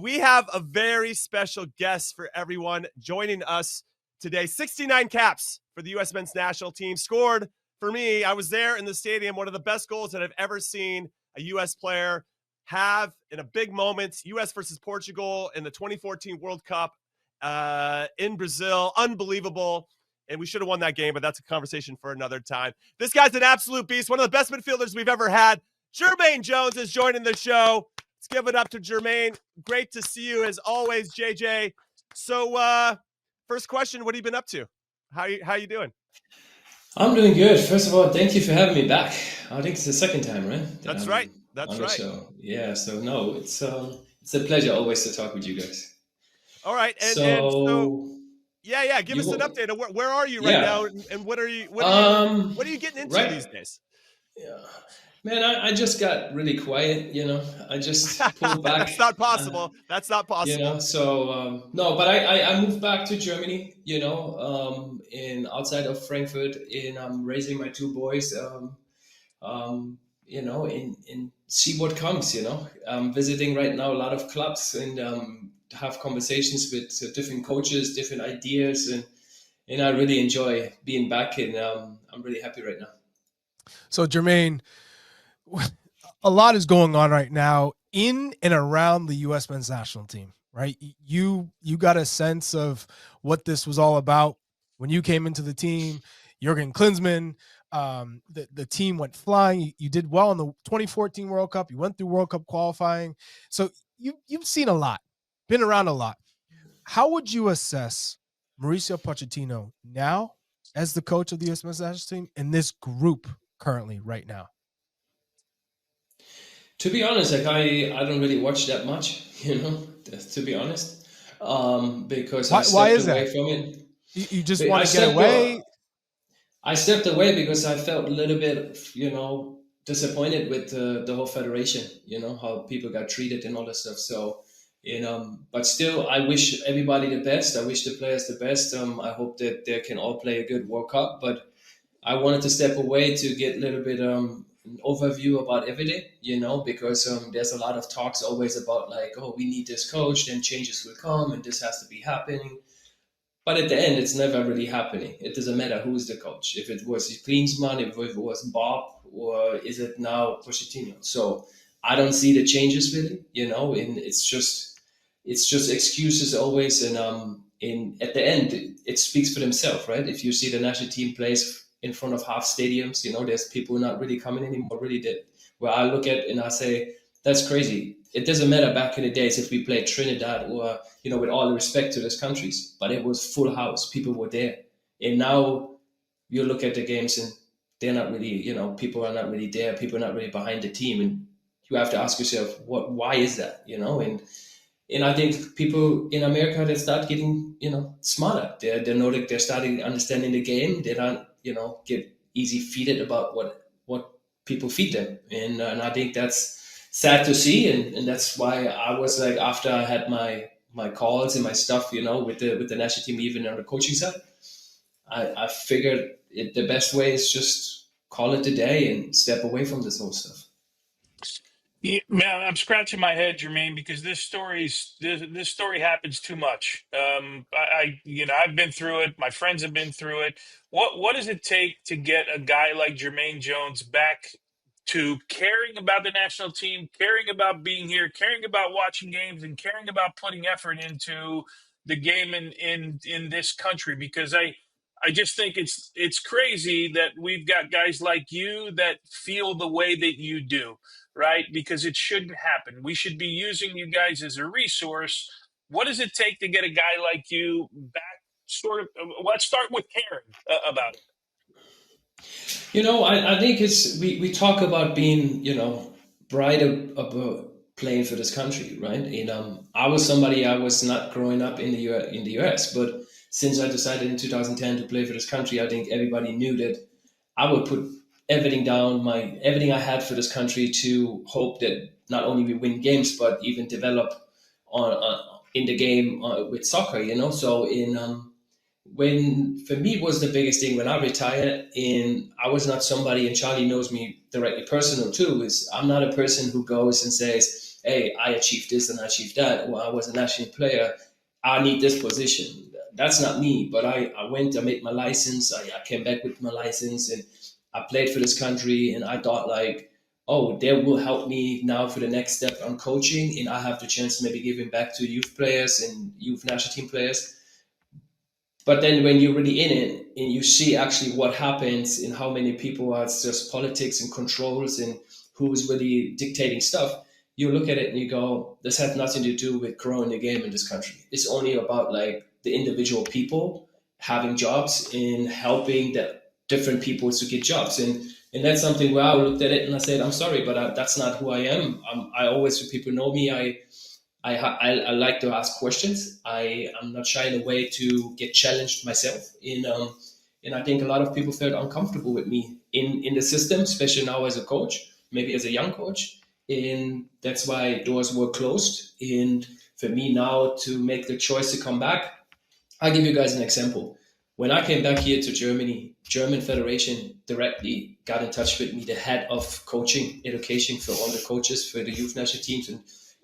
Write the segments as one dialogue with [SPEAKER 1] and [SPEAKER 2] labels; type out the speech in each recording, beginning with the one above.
[SPEAKER 1] we have a very special guest for everyone joining us today. 69 caps for the U.S. men's national team scored for me. I was there in the stadium. One of the best goals that I've ever seen a U.S. player have in a big moment. U.S. versus Portugal in the 2014 World Cup in Brazil. Unbelievable. And we should have won that game, but that's a conversation for another time. This guy's an absolute beast. One of the best midfielders we've ever had. Jermaine Jones is joining the show. Let's give it up to Jermaine. Great to see you as always, JJ. So first question, what have you been up to? How you doing?
[SPEAKER 2] I'm doing good. First of all, thank you for having me back. I think it's the second time, right?
[SPEAKER 1] That's right. That's right.
[SPEAKER 2] Show. Yeah, so no, it's a pleasure always to talk with you guys.
[SPEAKER 1] All right. And so yeah, give us an update. Where are you right now, and what are you getting into these days?
[SPEAKER 2] Yeah. Man, I just got really quiet, I just pulled back.
[SPEAKER 1] That's not possible.
[SPEAKER 2] So no, but I moved back to Germany, in outside of Frankfurt, I'm raising my two boys, and see what comes, I'm visiting right now a lot of clubs and have conversations with different coaches, different ideas, and I really enjoy being back, and I'm really happy right now.
[SPEAKER 3] So Jermaine, a lot is going on right now in and around the U.S. men's national team, right? You got a sense of what this was all about when you came into the team. Jurgen Klinsmann, the team went flying. You did well in the 2014 World Cup. You went through World Cup qualifying. So you've seen a lot, been around a lot. How would you assess Mauricio Pochettino now as the coach of the U.S. men's national team and this group currently right now?
[SPEAKER 2] To be honest, I don't really watch that much, to be honest, because I stepped away from it.
[SPEAKER 3] You just want to get away?
[SPEAKER 2] I stepped away because I felt a little bit, disappointed with the whole federation, how people got treated and all that stuff. So, but still, I wish everybody the best. I wish the players the best. I hope that they can all play a good World Cup, but I wanted to step away to get a little bit an overview about everything, because there's a lot of talks always about like, oh, we need this coach, then changes will come and this has to be happening. But at the end, it's never really happening. It doesn't matter who is the coach. If it was Klinsmann, if it was Bob, or is it now Pochettino? So I don't see the changes really, and it's just excuses always. And at the end, it speaks for themselves, right? If you see the national team plays in front of half stadiums, there's people not really coming anymore, really did. Where I look at and I say, that's crazy. It doesn't matter back in the days if we played Trinidad or, with all the respect to those countries, but it was full house. People were there. And now you look at the games and they're not really, people are not really there. People are not really behind the team. And you have to ask yourself, why is that, And I think people in America, they start getting, smarter. They know that they're starting understanding the game. They don't, get easy feeded about what people feed them. And I think that's sad to see. And that's why I was like, after I had my calls and my stuff, with the national team, even on the coaching side, I figured the best way is just call it a day and step away from this whole stuff.
[SPEAKER 4] Yeah, man, I'm scratching my head, Jermaine, because this story happens too much. I've been through it. My friends have been through it. What does it take to get a guy like Jermaine Jones back to caring about the national team, caring about being here, caring about watching games, and caring about putting effort into the game in this country? Because I just think it's crazy that we've got guys like you that feel the way that you do. Right? Because it shouldn't happen. We should be using you guys as a resource. What does it take to get a guy like you back? Let's start with caring about it.
[SPEAKER 2] I think we talk about being, pride about playing for this country, right? And I was not growing up in the US, but since I decided in 2010 to play for this country, I think everybody knew that I would put everything down, everything I had for this country to hope that not only we win games, but even develop in the game with soccer, So when for me it was the biggest thing when I retired, and I was not somebody, and Charlie knows me directly personal too, is I'm not a person who goes and says, hey, I achieved this and I achieved that, or I was a national player, I need this position. That's not me. But I went, I made my license, I came back with my license, and I played for this country, and I thought like, oh, that will help me now for the next step on coaching, and I have the chance to maybe giving back to youth players and youth national team players. But then when you're really in it and you see actually what happens and how many people are just politics and controls and who's really dictating stuff, you look at it and you go, this has nothing to do with growing the game in this country. It's only about like the individual people having jobs and helping the different people to get jobs. And that's something where I looked at it and I said, I'm sorry, but that's not who I am. I always, when people know me, I like to ask questions. I'm not shying away to get challenged myself. And I think a lot of people felt uncomfortable with me in the system, especially now as a coach, maybe as a young coach. And that's why doors were closed. And for me now to make the choice to come back, I'll give you guys an example. When I came back here to Germany, German Federation directly got in touch with me, the head of coaching education for all the coaches for the youth national teams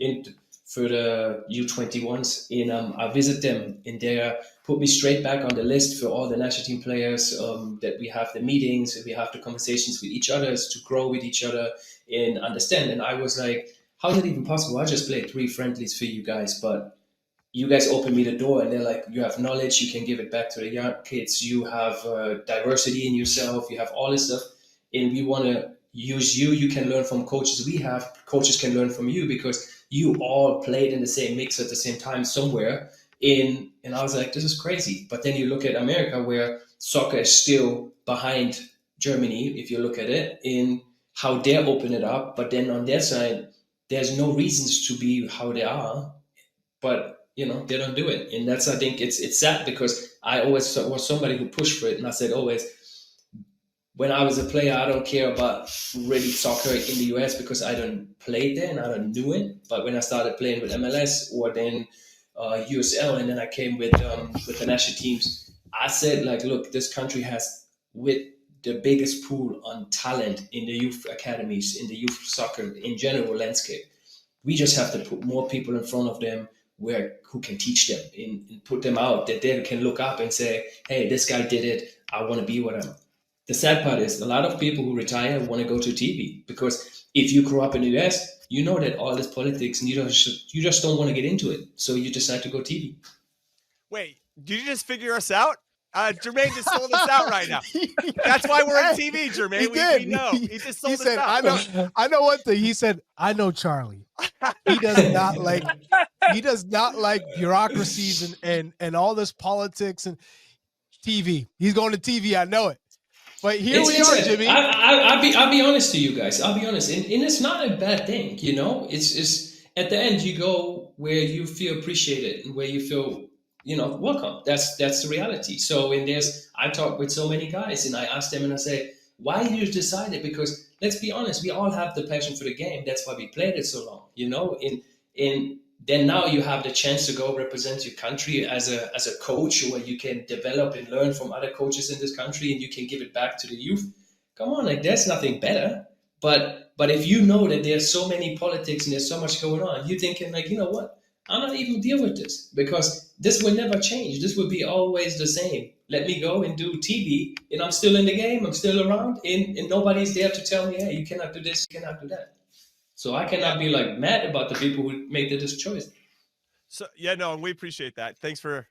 [SPEAKER 2] and for the U21s. And I visit them, and they put me straight back on the list for all the national team players, that we have the meetings, we have the conversations with each other to grow with each other and understand. And I was like, how is it even possible? I just played 3 friendlies for you guys, but you guys open me the door, and they're like, you have knowledge, you can give it back to the young kids, you have diversity in yourself, you have all this stuff, and we want to use you. You can learn from coaches we have, coaches can learn from you, because you all played in the same mix at the same time somewhere. And I was like, this is crazy. But then you look at America, where soccer is still behind Germany, if you look at it, in how they open it up. But then on their side, there's no reasons to be how they are, but they don't do it. And that's, I think it's sad, because I always was somebody who pushed for it. And I said always, when I was a player, I don't care about really soccer in the US, because I don't play there and I don't do it. But when I started playing with MLS or then USL, and then I came with the national teams, I said like, look, this country has with the biggest pool on talent in the youth academies, in the youth soccer in general landscape. We just have to put more people in front of them who can teach them and put them out, that they can look up and say, hey, this guy did it, I want to be what I'm. The sad part is a lot of people who retire want to go to TV, because if you grew up in the US, you know that all this politics, and you just don't want to get into it. So you decide to go TV.
[SPEAKER 1] Wait, did you just figure us out? Jermaine just sold us out right now. That's why we're on TV, Jermaine. We know. He just sold us out.
[SPEAKER 3] I know one thing. He said, I know Charlie. He does not like bureaucracies and all this politics and TV. He's going to TV. I know it. But we are, Jimmy.
[SPEAKER 2] I'll be honest to you guys. I'll be honest. And it's not a bad thing, It's at the end, you go where you feel appreciated and where you feel, welcome. That's the reality. So I talk with so many guys, and I ask them and I say, why you decided? Because let's be honest, we all have the passion for the game. That's why we played it so long, And then now you have the chance to go represent your country as a coach, where you can develop and learn from other coaches in this country, and you can give it back to the youth. Come on, like there's nothing better. But if you know that there's so many politics and there's so much going on, you're thinking like, you know what? I'm not even deal with this, because this will never change. This will be always the same. Let me go and do TV, and I'm still in the game. I'm still around, and nobody's there to tell me, hey, you cannot do this, you cannot do that. So I cannot be like mad about the people who made this choice.
[SPEAKER 1] So and we appreciate that. Thanks for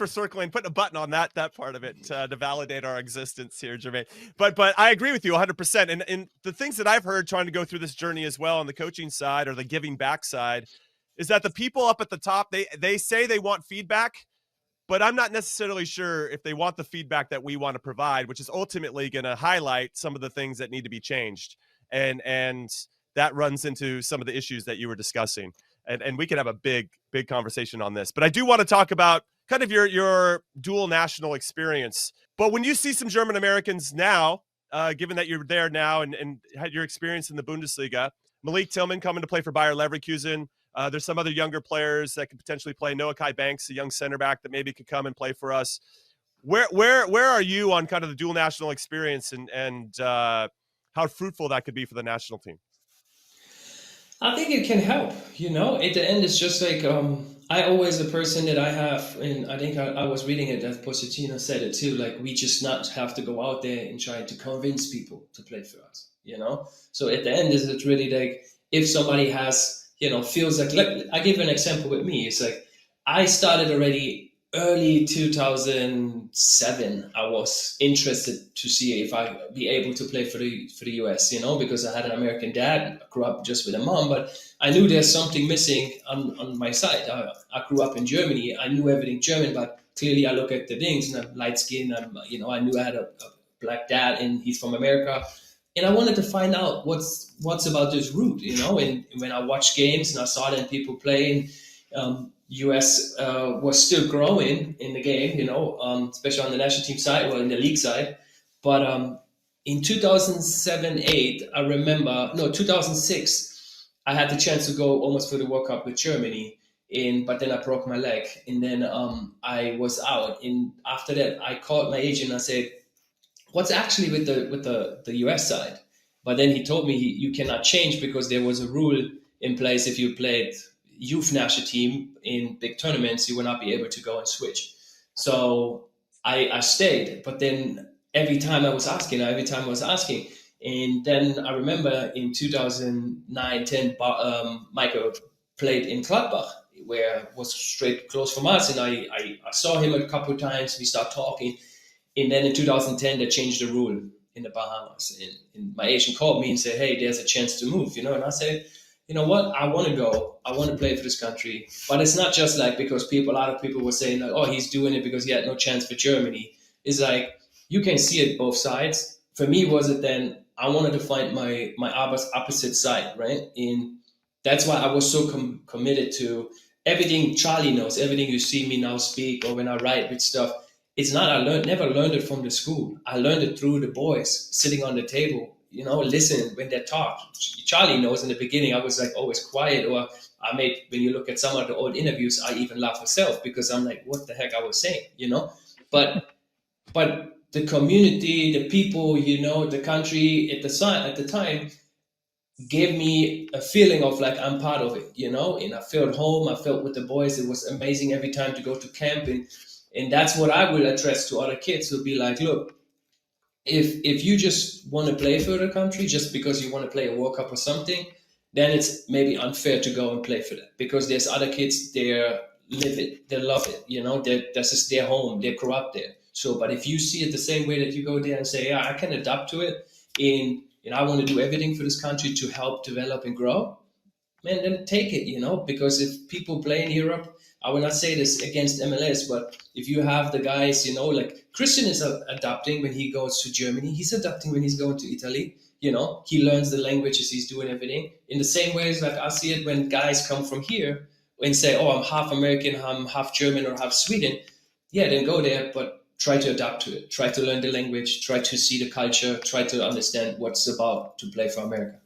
[SPEAKER 1] circling, putting a button on that part of it to validate our existence here, Jermaine. But I agree with you 100%. And the things that I've heard trying to go through this journey as well on the coaching side or the giving back side is that the people up at the top, they say they want feedback, but I'm not necessarily sure if they want the feedback that we want to provide, which is ultimately going to highlight some of the things that need to be changed. And that runs into some of the issues that you were discussing. And we can have a big conversation on this. But I do want to talk about kind of your dual national experience. But when you see some German Americans now, given that you're there now and had your experience in the Bundesliga, Malik Tillman coming to play for Bayer Leverkusen, there's some other younger players that could potentially play. Noah Kai Banks, a young center back that maybe could come and play for us. Where are you on kind of the dual national experience and how fruitful that could be for the national team?
[SPEAKER 2] I think it can help, at the end it's just like, I always a person that I have, and I think I was reading it that Pochettino said it too, like we just not have to go out there and try to convince people to play for us. So at the end is it really like, if somebody has, feels like I give an example with me. It's like I started already early 2007. I was interested to see if I be able to play for the US, because I had an American dad. I grew up just with a mom, but I knew there's something missing on my side. I grew up in Germany. I knew everything German, but clearly I look at the things and I'm light skinned. I knew I had a black dad and he's from America. And I wanted to find out what's about this root, and when I watched games and I saw them people playing, US was still growing in the game, especially on the national team side, well, in the league side. But in 2007, 8, I remember, no, 2006, I had the chance to go almost for the World Cup with Germany. But then I broke my leg, and then I was out. And after that, I called my agent and I said, what's actually with the US side? But then he told me you cannot change because there was a rule in place. If you played youth national team in big tournaments, you will not be able to go and switch. So I stayed, but then every time I was asking, and then I remember in 2009-10, Michael played in Gladbach, where it was straight close from us, and I saw him a couple of times. We started talking, and then in 2010 they changed the rule in the Bahamas, and my agent called me and said, hey, there's a chance to move, and I said, you know what, I want to go, I want to play for this country. But it's not just like because a lot of people were saying like, oh, he's doing it because he had no chance for Germany. It's like you can see it both sides. For me, was it then I wanted to find my opposite side, right? And that's why I was so committed to everything Charlie knows, everything you see me now speak or when I write with stuff. It's not, never learned it from the school. I learned it through the boys sitting on the table, listen when they talk. Charlie knows in the beginning, I was like always quiet, or when you look at some of the old interviews, I even laugh myself because I'm like, what the heck I was saying. But the community, the people, the country at the time gave me a feeling of like I'm part of it, and I felt home. I felt with the boys. It was amazing every time to go to camp, and that's what I will address to other kids. Who'll be like, look, if you just want to play for the country just because you want to play a World Cup or something, then it's maybe unfair to go and play for that, because there's other kids there live it, they love it, that's just their home, they grew up there. So, but if you see it the same way that you go there and say, yeah, I can adapt to it, and I want to do everything for this country to help develop and grow, man, then take it, because if people play in Europe, I will not say this against MLS, but if you have the guys, like Christian is adapting when he goes to Germany, he's adapting when he's going to Italy, he learns the languages, he's doing everything. In the same ways, like I see it when guys come from here and say, oh, I'm half American, I'm half German or half Sweden. Yeah, then go there, but try to adapt to it. Try to learn the language, try to see the culture, try to understand what's about to play for America.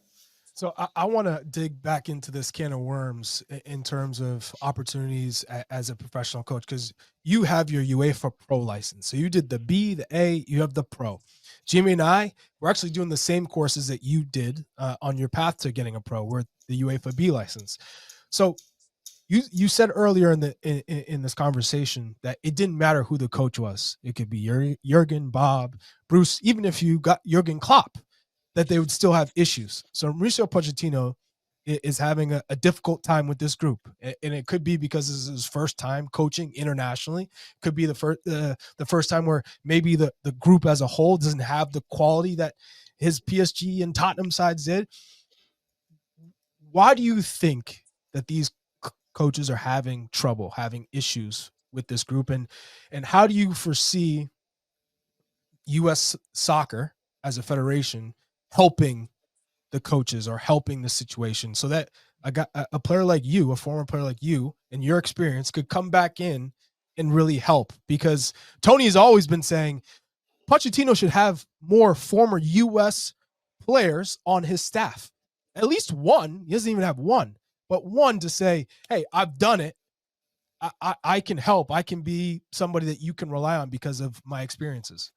[SPEAKER 3] So I want to dig back into this can of worms in terms of opportunities as a professional coach, because you have your UEFA Pro license. So you did the B, the A, you have the Pro. Jimmy and I, we're actually doing the same courses that you did on your path to getting a Pro. We're the UEFA B license. So you said earlier in this conversation that it didn't matter who the coach was. It could be Jurgen, Bob, Bruce, even if you got Jurgen Klopp, that they would still have issues. So Mauricio Pochettino is having a difficult time with this group, and it could be because this is his first time coaching internationally. It could be the first time where maybe the group as a whole doesn't have the quality that his PSG and Tottenham sides did. Why do you think that these coaches are having trouble, having issues with this group, and how do you foresee U.S. soccer as a federation helping the coaches or helping the situation so that a player like you, a former player like you, and your experience could come back in and really help? Because Tony has always been saying Pochettino should have more former U.S. players on his staff. At least one. He doesn't even have one, but one to say, hey, I've done it. I can help. I can be somebody that you can rely on because of my experiences.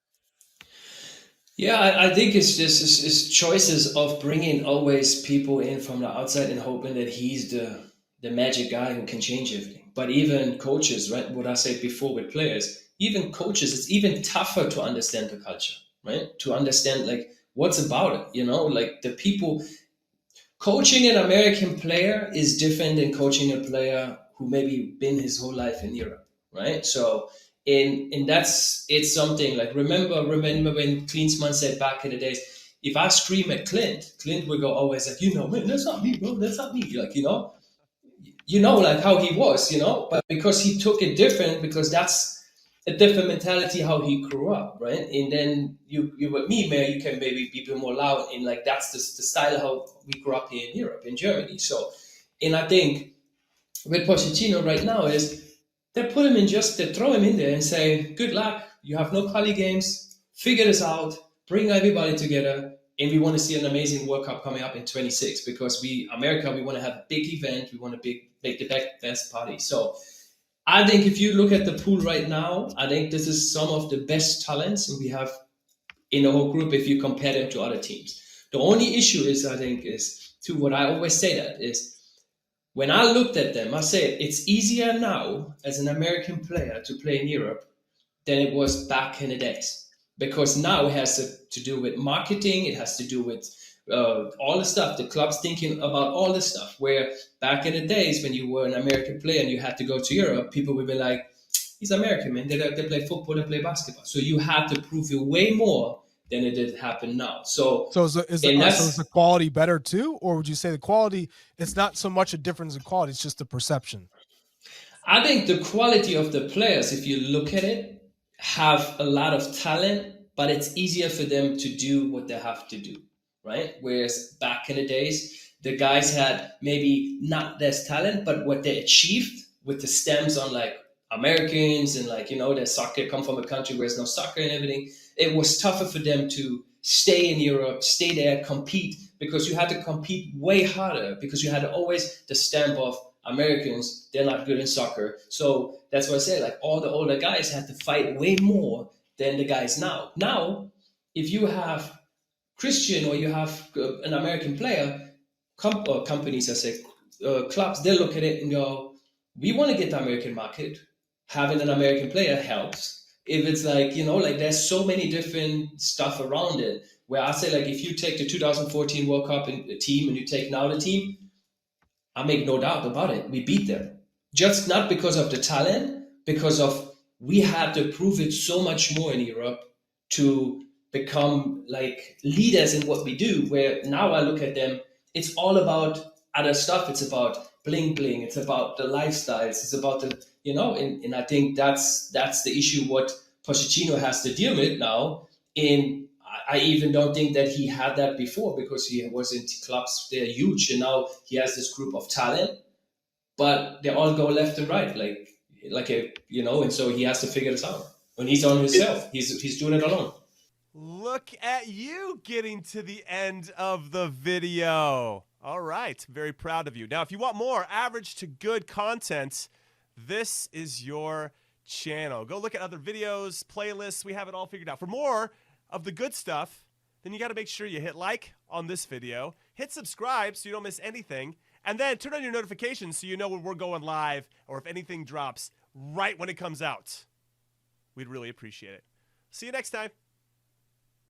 [SPEAKER 2] Yeah, I think it's just it's choices of bringing always people in from the outside and hoping that he's the magic guy who can change everything. But even coaches, right? What I said before with players, even coaches, it's even tougher to understand the culture, right? To understand like what's about it, like the people. Coaching an American player is different than coaching a player who maybe been his whole life in Europe, right? So in that's it's something like remember when Klinsmann said back in the days, if I scream at Clint would go always like, man, that's not me, bro, that's not me, like like how he was, but because he took it different, because that's a different mentality how he grew up, right? And then you with me, man, you can maybe be a bit more loud in like that's the style how we grew up here in Europe, in Germany. So, and I think with Pochettino right now is they throw him in there and say, good luck, you have no quali games, figure this out, bring everybody together, and we want to see an amazing World Cup coming up in 26 because America, we want to have a big event, we want to make the best party. So I think if you look at the pool right now, I think this is some of the best talents we have in the whole group if you compare them to other teams. The only issue is, I think, is to what I always say that is when I looked at them, I said it's easier now as an American player to play in Europe than it was back in the days. Because now it has to do with marketing, it has to do with all the stuff, the club's thinking about all the stuff. Where back in the days when you were an American player and you had to go to Europe, people would be like, he's American, man. They play football, they play basketball. So you had to prove it way more than it did happen now. So,
[SPEAKER 3] So is the quality better too, or would you say the quality? It's not so much a difference in quality; it's just the perception.
[SPEAKER 2] I think the quality of the players, if you look at it, have a lot of talent, but it's easier for them to do what they have to do, right? Whereas back in the days, the guys had maybe not less talent, but what they achieved with the stems on like Americans and like, their soccer come from a country where there's no soccer and everything. It was tougher for them to stay in Europe, stay there, compete, because you had to compete way harder because you had always the stamp of Americans, they're not good in soccer. So that's what I say, like all the older guys had to fight way more than the guys now. Now, if you have Christian or you have an American player, or companies, I say, clubs, they look at it and go, we want to get the American market. Having an American player helps. If it's like, like there's so many different stuff around it, where I say, like, if you take the 2014 World Cup team and you take now the team, I make no doubt about it. We beat them. Just not because of the talent, because of we had to prove it so much more in Europe to become like leaders in what we do. Where now I look at them, it's all about other stuff. It's about bling bling. It's about the lifestyles. It's about and I think that's the issue what Pochettino has to deal with now. In I even don't think that he had that before because he was in clubs, they're huge, and now he has this group of talent, but they all go left and right, and so he has to figure this out. When he's on himself, he's doing it alone.
[SPEAKER 1] Look at you getting to the end of the video. All right, very proud of you. Now, if you want more average to good content, this is your channel. Go look at other videos, playlists. We have it all figured out. For more of the good stuff, then you got to make sure you hit like on this video, hit subscribe so you don't miss anything, and then turn on your notifications so you know when we're going live or if anything drops right when it comes out. We'd really appreciate it. See you next time.